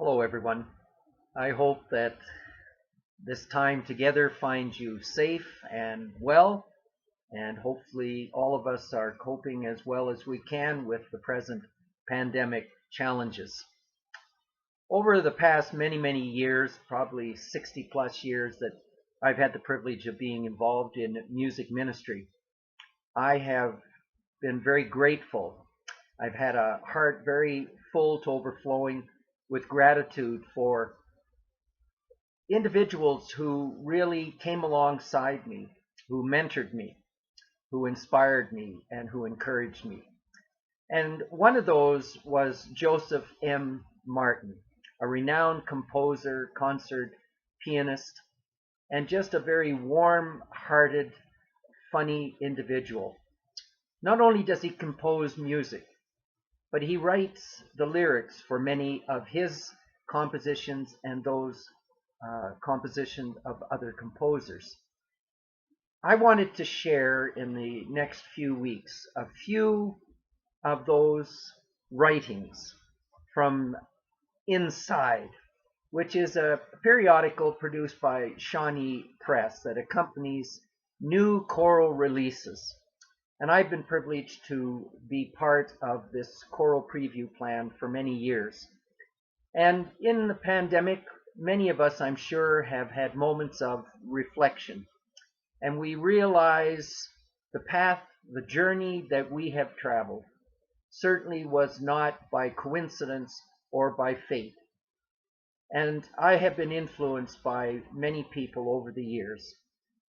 Hello, everyone. I hope that this time together finds you safe and well, and hopefully all of us are coping as well as we can with the present pandemic challenges. Over the past many years, probably 60 plus years that I've had the privilege of being involved in music ministry, I have been very grateful. I've had a heart very full to overflowing with gratitude for individuals who really came alongside me, who mentored me, who inspired me, and who encouraged me. And one of those was Joseph M. Martin, a renowned composer, concert pianist, and just a very warm-hearted, funny individual. Not only does he compose music, but he writes the lyrics for many of his compositions and those compositions of other composers. I wanted to share in the next few weeks a few of those writings from Inside, which is a periodical produced by Shawnee Press that accompanies new choral releases. And I've been privileged to be part of this choral preview plan for many years. And in the pandemic, many of us, I'm sure, have had moments of reflection. And we realize the path, the journey that we have traveled certainly was not by coincidence or by fate. And I have been influenced by many people over the years.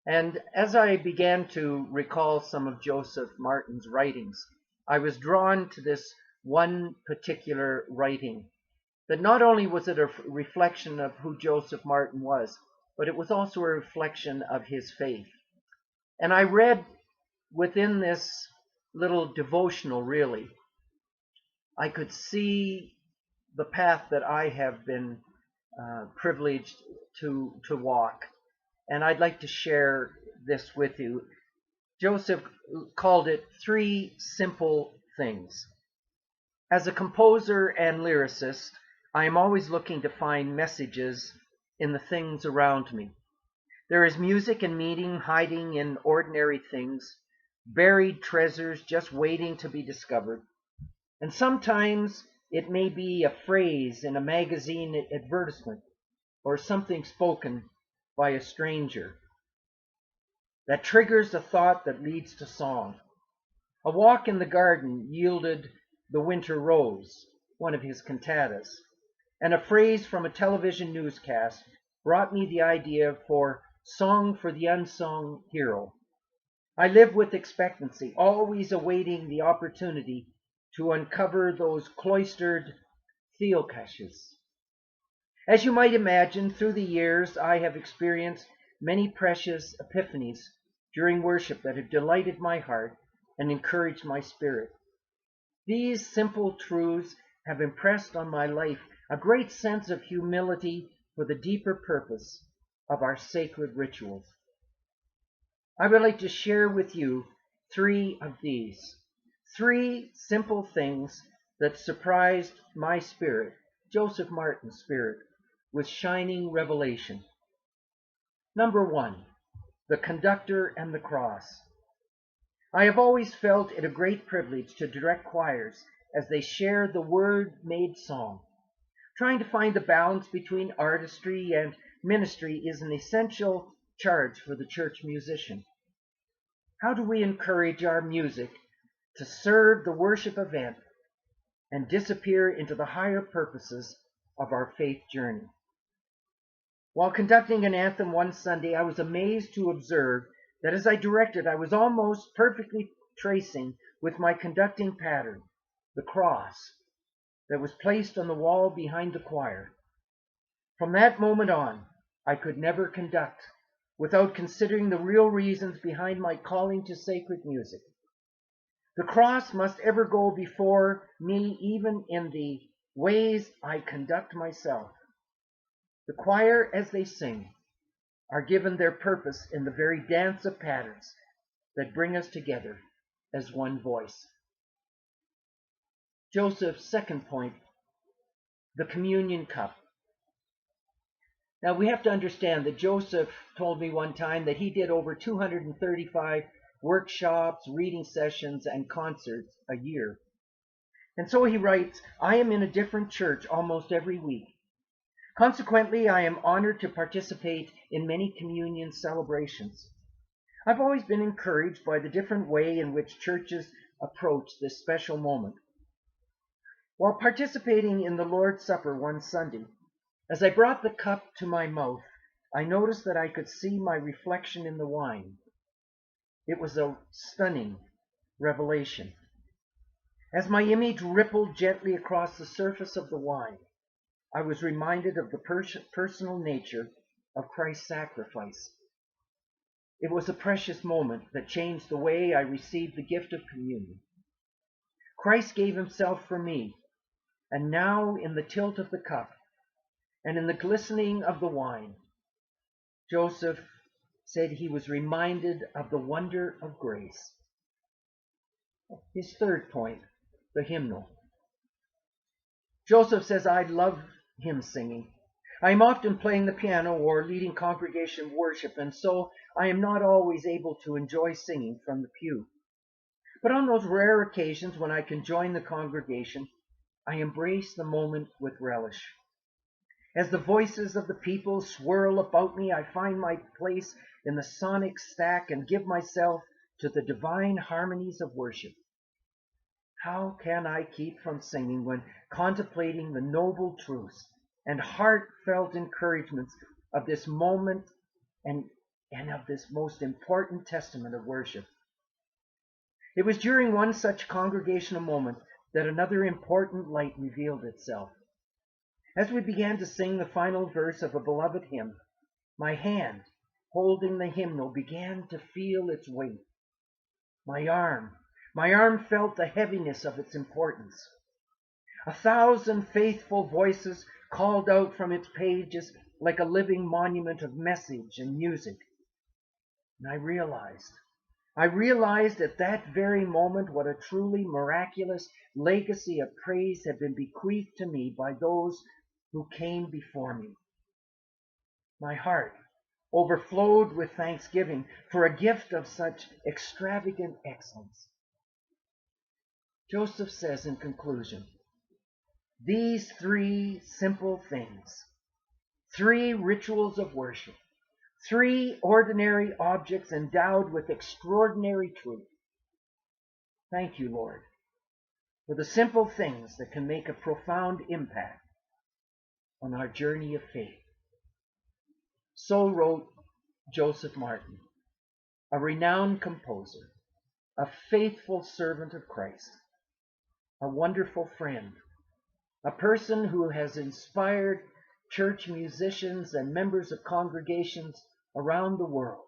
And as I began to recall some of Joseph Martin's writings, I was drawn to this one particular writing that not only was it a reflection of who Joseph Martin was, but it was also a reflection of his faith. And I read within this little devotional, really, I could see the path that I have been privileged to walk. And I'd like to share this with you. Joseph called it 3 simple things. As a composer and lyricist, I am always looking to find messages in the things around me. There is music and meaning hiding in ordinary things, buried treasures just waiting to be discovered. And sometimes it may be a phrase in a magazine advertisement or something spoken by a stranger that triggers a thought that leads to song. A walk in the garden yielded the winter rose, one of his cantatas, and a phrase from a television newscast brought me the idea for Song for the Unsung Hero. I live with expectancy, always awaiting the opportunity to uncover those cloistered theocaches. As you might imagine, through the years I have experienced many precious epiphanies during worship that have delighted my heart and encouraged my spirit. These simple truths have impressed on my life a great sense of humility for the deeper purpose of our sacred rituals. I would like to share with you 3 of these. 3 simple things that surprised my spirit, Joseph Martin's spirit, with shining revelation. Number 1, the Conductor and the Cross. I have always felt it a great privilege to direct choirs as they share the word-made song. Trying to find the balance between artistry and ministry is an essential charge for the church musician. How do we encourage our music to serve the worship event and disappear into the higher purposes of our faith journey? While conducting an anthem one Sunday, I was amazed to observe that as I directed, I was almost perfectly tracing with my conducting pattern the cross that was placed on the wall behind the choir. From that moment on, I could never conduct without considering the real reasons behind my calling to sacred music. The cross must ever go before me, even in the ways I conduct myself. The choir, as they sing, are given their purpose in the very dance of patterns that bring us together as one voice. Joseph's second point the communion cup. Now we have to understand that Joseph told me one time that he did over 235 workshops, reading sessions, and concerts a year. And so he writes, I am in a different church almost every week. Consequently, I am honored to participate in many communion celebrations. I've always been encouraged by the different way in which churches approach this special moment. While participating in the Lord's Supper one Sunday, as I brought the cup to my mouth, I noticed that I could see my reflection in the wine. It was a stunning revelation. As my image rippled gently across the surface of the wine, I was reminded of the personal nature of Christ's sacrifice. It was a precious moment that changed the way I received the gift of communion. Christ gave himself for me, and now in the tilt of the cup and in the glistening of the wine, Joseph said he was reminded of the wonder of grace. His third point, the hymnal. Joseph says, I love hymn singing. I am often playing the piano or leading congregation worship, and so I am not always able to enjoy singing from the pew. But on those rare occasions when I can join the congregation, I embrace the moment with relish. As the voices of the people swirl about me, I find my place in the sonic stack and give myself to the divine harmonies of worship. How can I keep from singing when contemplating the noble truths and heartfelt encouragements of this moment and of this most important testament of worship? It was during one such congregational moment that another important light revealed itself. As we began to sing the final verse of a beloved hymn, my hand holding the hymnal began to feel its weight. My arm felt the heaviness of its importance. 1,000 faithful voices called out from its pages like a living monument of message and music. And I realized at that very moment what a truly miraculous legacy of praise had been bequeathed to me by those who came before me. My heart overflowed with thanksgiving for a gift of such extravagant excellence. Joseph says in conclusion, these three simple things, three rituals of worship, three ordinary objects endowed with extraordinary truth. Thank you, Lord, for the simple things that can make a profound impact on our journey of faith. So wrote Joseph Martin, a renowned composer, a faithful servant of Christ, a wonderful friend, a person who has inspired church musicians and members of congregations around the world.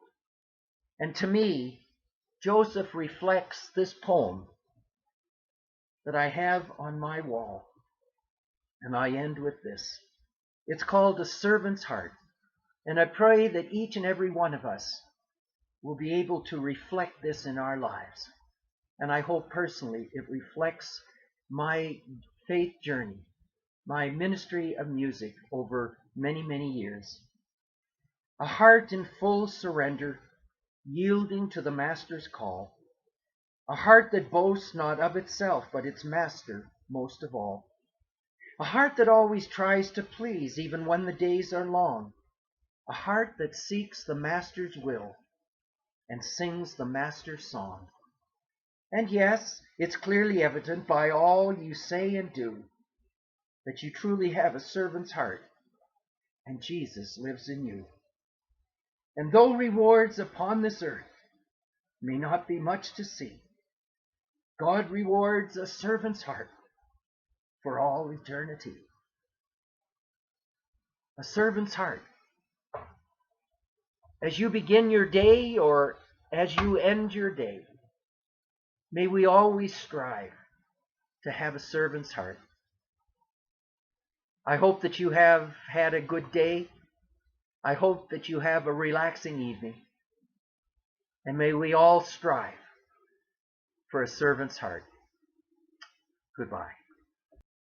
And to me, Joseph reflects this poem that I have on my wall. And I end with this. It's called A Servant's Heart. And I pray that each and every one of us will be able to reflect this in our lives. And I hope personally it reflects my faith journey, my ministry of music over many, many years. A heart in full surrender, yielding to the Master's call. A heart that boasts not of itself, but its Master most of all. A heart that always tries to please, even when the days are long. A heart that seeks the Master's will and sings the Master's song. And yes, it's clearly evident by all you say and do that you truly have a servant's heart, and Jesus lives in you. And though rewards upon this earth may not be much to see, God rewards a servant's heart for all eternity. A servant's heart. As you begin your day or as you end your day, may we always strive to have a servant's heart. I hope that you have had a good day. I hope that you have a relaxing evening. And may we all strive for a servant's heart. Goodbye.